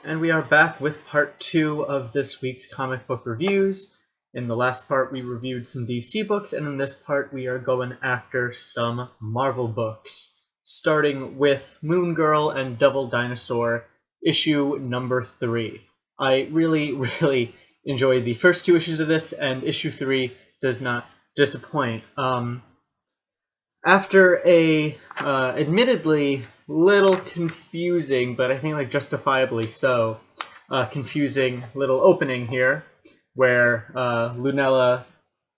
And we are back with part 2 of this week's comic book reviews. In the last part we reviewed some DC books, and in this part we are going after some Marvel books, starting with Moon Girl and Devil Dinosaur, issue number 3. I really enjoyed the first 2 issues of this, and issue 3 does not disappoint. After a admittedly little confusing, but I think justifiably so, confusing little opening here, where Lunella,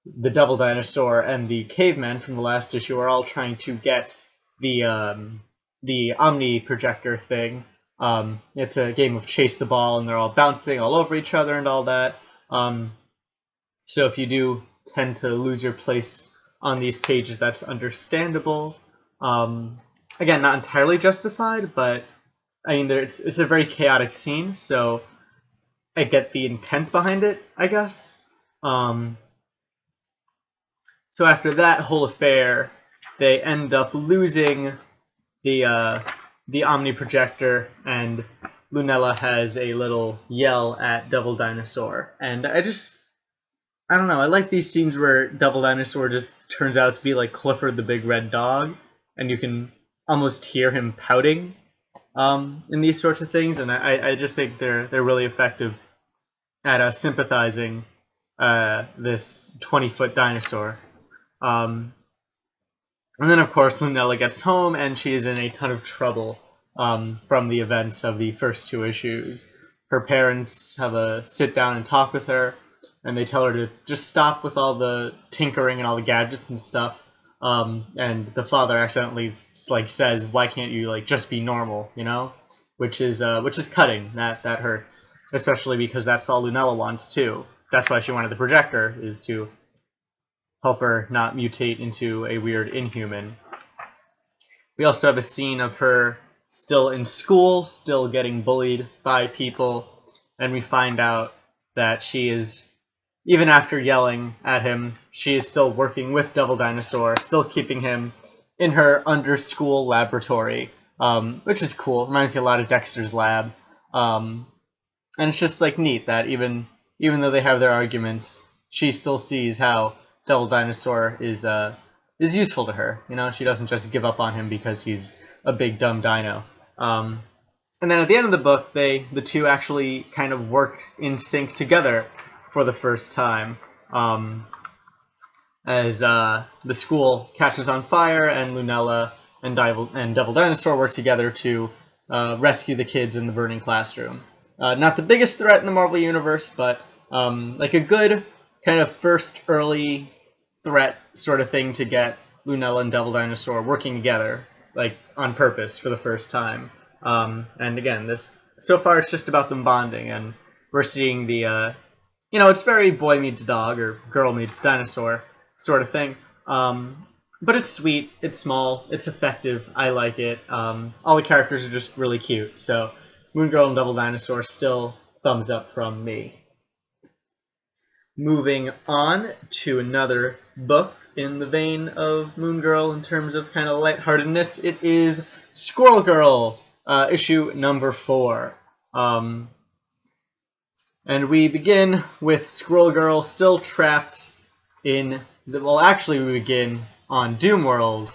the Devil Dinosaur, and the Caveman from the last issue are all trying to get the Omni projector thing. It's a game of chase the ball, and they're all bouncing all over each other and all that. So if you do tend to lose your place on these pages, that's understandable. Again, not entirely justified, but I mean, it's a very chaotic scene, so I get the intent behind it, I guess. So after that whole affair, they end up losing the Omni projector, and Lunella has a little yell at Devil Dinosaur, and I don't know, I like these scenes where Devil Dinosaur just turns out to be like Clifford the Big Red Dog, and you can almost hear him pouting in these sorts of things, and I just think they're really effective at sympathizing this 20-foot dinosaur. And then, of course, Lunella gets home, and she is in a ton of trouble from the events of the first 2 issues. Her parents have a sit-down and talk with her, and they tell her to just stop with all the tinkering and all the gadgets and stuff. And the father accidentally says, "Why can't you just be normal?" You know, which is cutting. That hurts, especially because that's all Lunella wants too. That's why she wanted the projector, is to help her not mutate into a weird inhuman. We also have a scene of her still in school, still getting bullied by people, and we find out that she is, even after yelling at him, she is still working with Devil Dinosaur, still keeping him in her under-school laboratory, which is cool. Reminds me a lot of Dexter's Lab. And it's just neat that even though they have their arguments, she still sees how Devil Dinosaur is useful to her. You know, she doesn't just give up on him because he's a big dumb dino. And then at the end of the book, the two actually kind of work in sync together for the first time, as the school catches on fire, and Lunella and Devil Dinosaur work together to rescue the kids in the burning classroom. Not the biggest threat in the Marvel Universe, but a good kind of first early threat sort of thing to get Lunella and Devil Dinosaur working together, on purpose for the first time. And again, so far it's just about them bonding, and we're seeing the it's very boy meets dog or girl meets dinosaur sort of thing. But it's sweet, it's small, it's effective, I like it. All the characters are just really cute. So Moon Girl and Devil Dinosaur still thumbs up from me. Moving on to another book in the vein of Moon Girl in terms of kind of lightheartedness, it is Squirrel Girl, issue number 4. And we begin with Squirrel Girl still trapped in actually we begin on Doom World,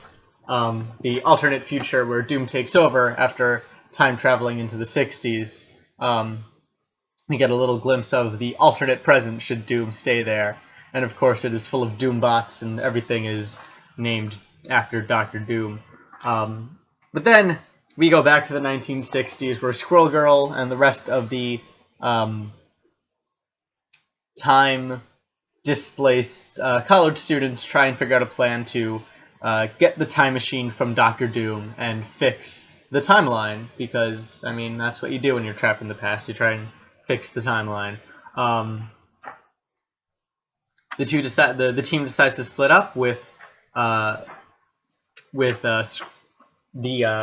the alternate future where Doom takes over after time traveling into the 60s. We get a little glimpse of the alternate present should Doom stay there. And of course it is full of Doombots, and everything is named after Dr. Doom. But then we go back to the 1960s, where Squirrel Girl and the rest of the time-displaced college students try and figure out a plan to get the time machine from Dr. Doom and fix the timeline, because, I mean, that's what you do when you're trapped in the past. You try and fix the timeline. The team decides to split up with the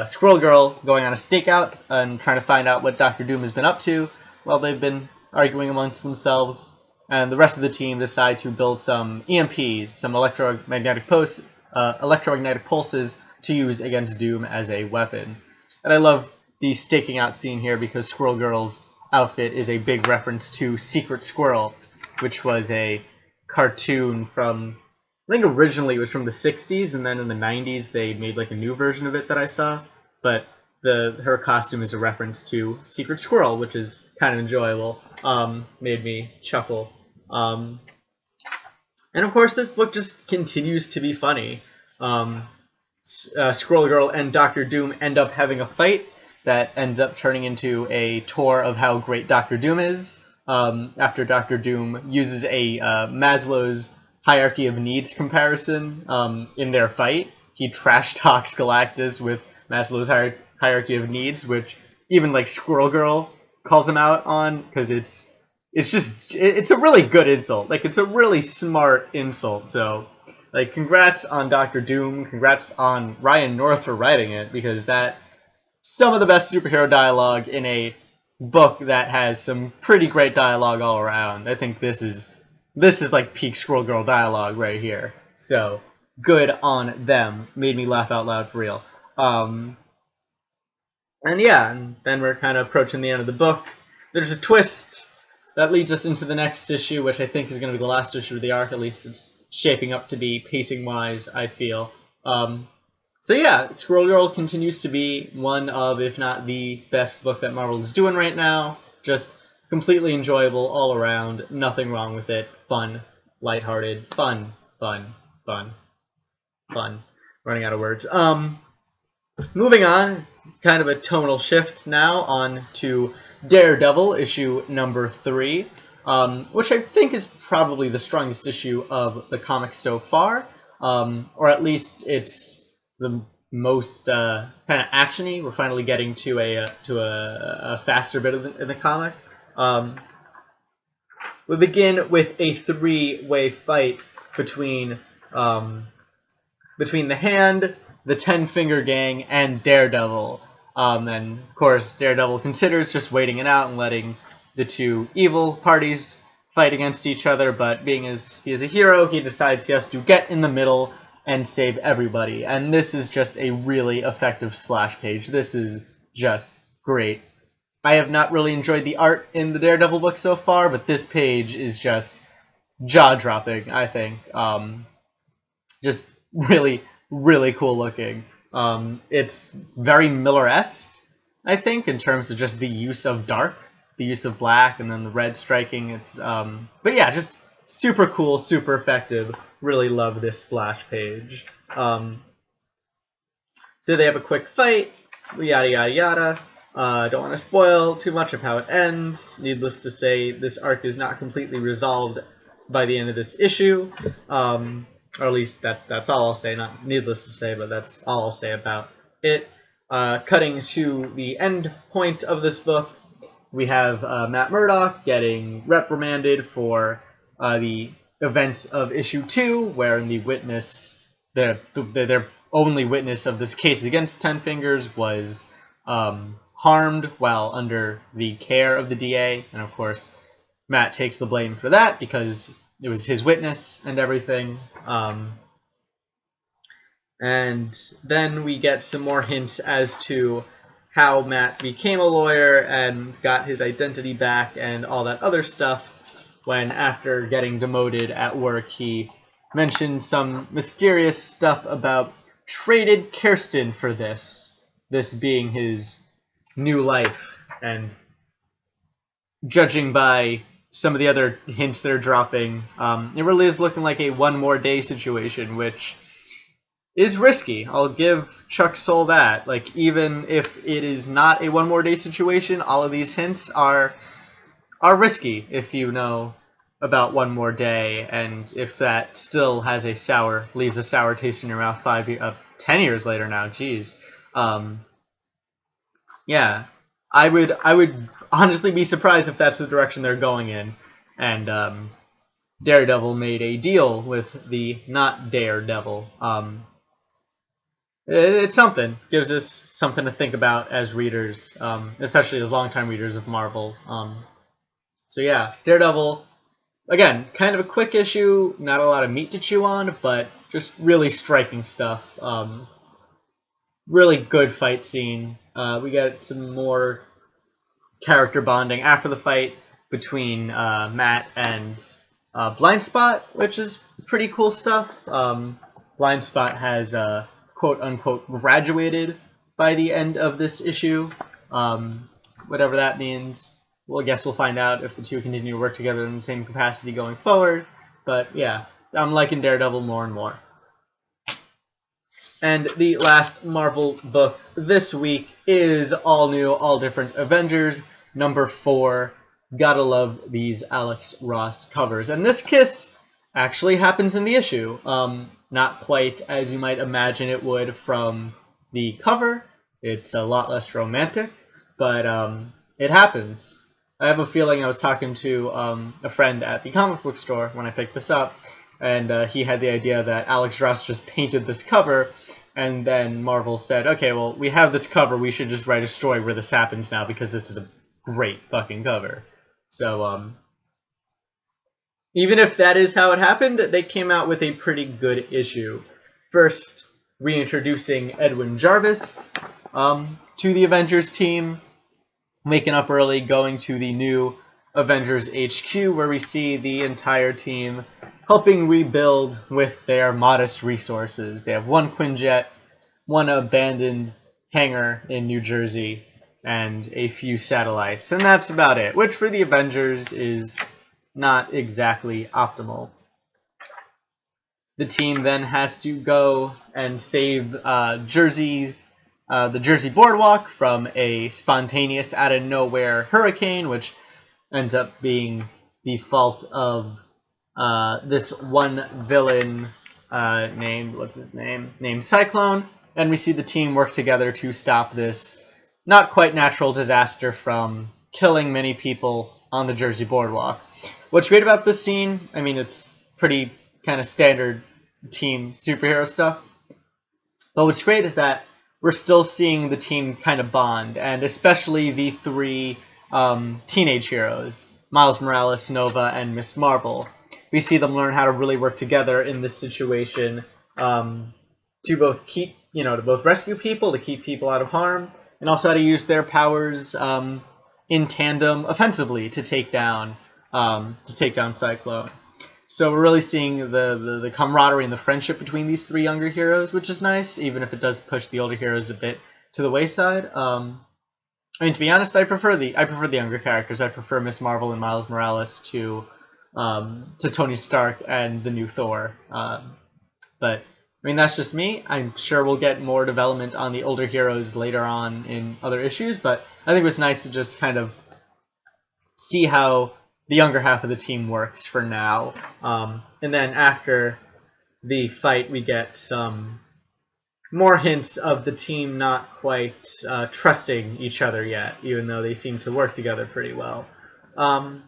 Squirrel Girl going on a stakeout and trying to find out what Dr. Doom has been up to while they've been arguing amongst themselves. And the rest of the team decide to build some EMPs, some electromagnetic pulses, to use against Doom as a weapon. And I love the staking out scene here because Squirrel Girl's outfit is a big reference to Secret Squirrel, which was a cartoon from, I think originally it was from the 60s, and then in the 90s they made like a new version of it that I saw. But her costume is a reference to Secret Squirrel, which is kind of enjoyable. Made me chuckle. And of course, this book just continues to be funny. Squirrel Girl and Doctor Doom end up having a fight that ends up turning into a tour of how great Doctor Doom is. After Doctor Doom uses a Maslow's hierarchy of needs comparison in their fight, he trash talks Galactus with Maslow's hierarchy of needs, which even like Squirrel Girl calls him out on, because it's a really good insult. Like, it's a really smart insult. So, like, congrats on Doctor Doom. Congrats on Ryan North for writing it, because that some of the best superhero dialogue in a book that has some pretty great dialogue all around. I think this is like peak Squirrel Girl dialogue right here. So good on them. Made me laugh out loud for real. And yeah, and then we're kind of approaching the end of the book. There's a twist that leads us into the next issue, which I think is going to be the last issue of the arc. At least it's shaping up to be pacing-wise, I feel. So yeah, Squirrel Girl continues to be one of, if not the best book that Marvel is doing right now. Just completely enjoyable all around. Nothing wrong with it. Fun, lighthearted, fun. Running out of words. Moving on, kind of a tonal shift now on to Daredevil, issue number 3, which I think is probably the strongest issue of the comics so far, or at least it's the most kind of actiony. We're finally getting to a faster bit in the comic. We begin with a 3-way fight between the Hand, the Ten-Finger Gang, and Daredevil. And of course, Daredevil considers just waiting it out and letting the two evil parties fight against each other, but being as he is a hero, he decides he has to get in the middle and save everybody. And this is just a really effective splash page. This is just great. I have not really enjoyed the art in the Daredevil book so far, but this page is just jaw-dropping, I think. Just really, really cool looking. It's very Miller-esque, I think, in terms of just the use of dark, the use of black, and then the red striking. It's but yeah, just super cool, super effective. Really love this splash page. So they have a quick fight, yada yada yada. Don't want to spoil too much of how it ends. Needless to say, this arc is not completely resolved by the end of this issue. Or at least that's all I'll say. Not needless to say, but that's all I'll say about it. Cutting to the end point of this book, we have Matt Murdock getting reprimanded for the events of issue 2, wherein their only witness of this case against Ten Fingers was harmed while under the care of the DA, and of course Matt takes the blame for that because it was his witness and everything. And then we get some more hints as to how Matt became a lawyer and got his identity back and all that other stuff, when after getting demoted at work he mentioned some mysterious stuff about traded Kirsten for this being his new life. And judging by some of the other hints that are dropping, it really is looking like a one more day situation, which is risky. I'll give Chuck Soule that. Like, even if it is not a one more day situation, all of these hints are risky if you know about one more day, and if that still has leaves a sour taste in your mouth 10 years later now. Jeez. Yeah, I would honestly be surprised if that's the direction they're going in, and Daredevil made a deal with the not Daredevil. It's something. Gives us something to think about as readers, especially as longtime readers of Marvel. So yeah, Daredevil, again, kind of a quick issue, not a lot of meat to chew on, but just really striking stuff. Really good fight scene. We got some more character bonding after the fight between Matt and Blind Spot, which is pretty cool stuff. Blind Spot has quote-unquote graduated by the end of this issue, whatever that means. Well, I guess we'll find out if the two continue to work together in the same capacity going forward. But yeah, I'm liking Daredevil more and more. And the last Marvel book this week is all new, all different Avengers, number 4. Gotta love these Alex Ross covers. And this kiss actually happens in the issue. Not quite as you might imagine it would from the cover. It's a lot less romantic, but it happens. I have a feeling I was talking to a friend at the comic book store when I picked this up, and he had the idea that Alex Ross just painted this cover, and then Marvel said, okay, well, we have this cover, we should just write a story where this happens now, because this is a great fucking cover. So, even if that is how it happened, they came out with a pretty good issue. First, reintroducing Edwin Jarvis to the Avengers team, waking up early, going to the new Avengers HQ, where we see the entire team helping rebuild with their modest resources. They have one Quinjet, one abandoned hangar in New Jersey, and a few satellites, and that's about it, which for the Avengers is not exactly optimal. The team then has to go and save the Jersey boardwalk from a spontaneous out-of-nowhere hurricane, which ends up being the fault of this one villain named Cyclone, and we see the team work together to stop this not quite natural disaster from killing many people on the Jersey boardwalk. What's great about this scene, I mean, it's pretty kind of standard team superhero stuff, but what's great is that we're still seeing the team kind of bond, and especially the 3 teenage heroes, Miles Morales, Nova, and Miss Marvel. We see them learn how to really work together in this situation to both rescue people, to keep people out of harm, and also how to use their powers in tandem offensively to take down Cyclone. So we're really seeing the camaraderie and the friendship between these 3 younger heroes, which is nice, even if it does push the older heroes a bit to the wayside. I mean, to be honest, I prefer the younger characters. I prefer Miss Marvel and Miles Morales to Tony Stark and the new Thor. But I mean, that's just me. I'm sure we'll get more development on the older heroes later on in other issues, but I think it was nice to just kind of see how the younger half of the team works for now. And then after the fight, we get some more hints of the team not quite trusting each other yet, even though they seem to work together pretty well. I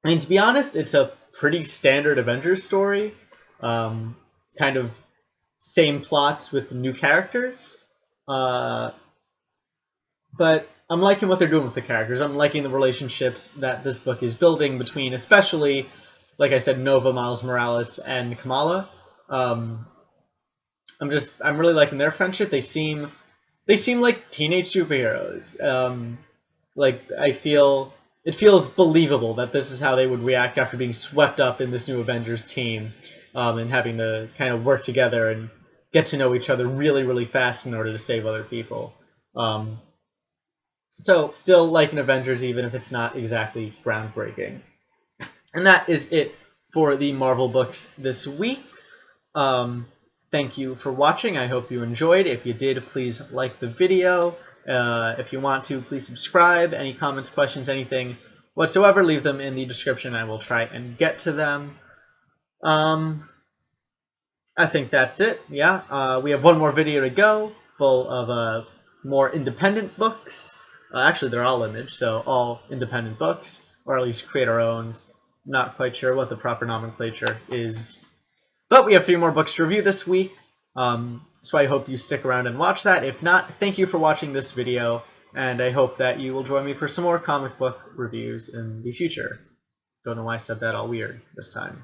mean, to be honest, it's a pretty standard Avengers story. Kind of same plots with new characters. But I'm liking what they're doing with the characters. I'm liking the relationships that this book is building between, especially, like I said, Nova, Miles Morales, and Kamala. I'm really liking their friendship. They seem like teenage superheroes. It feels believable that this is how they would react after being swept up in this new Avengers team, and having to kind of work together and get to know each other really, really fast in order to save other people. So still liking Avengers, even if it's not exactly groundbreaking. And that is it for the Marvel books this week. Thank you for watching. I hope you enjoyed. If you did, please like the video. If you want to, please subscribe. Any comments, questions, anything whatsoever, leave them in the description. I will try and get to them. I think that's it. Yeah, we have one more video to go, full of more independent books. Actually, they're all Image, so all independent books, or at least creator-owned. Not quite sure what the proper nomenclature is. But we have 3 more books to review this week, so I hope you stick around and watch that. If not, thank you for watching this video, and I hope that you will join me for some more comic book reviews in the future. Don't know why I said that all weird this time.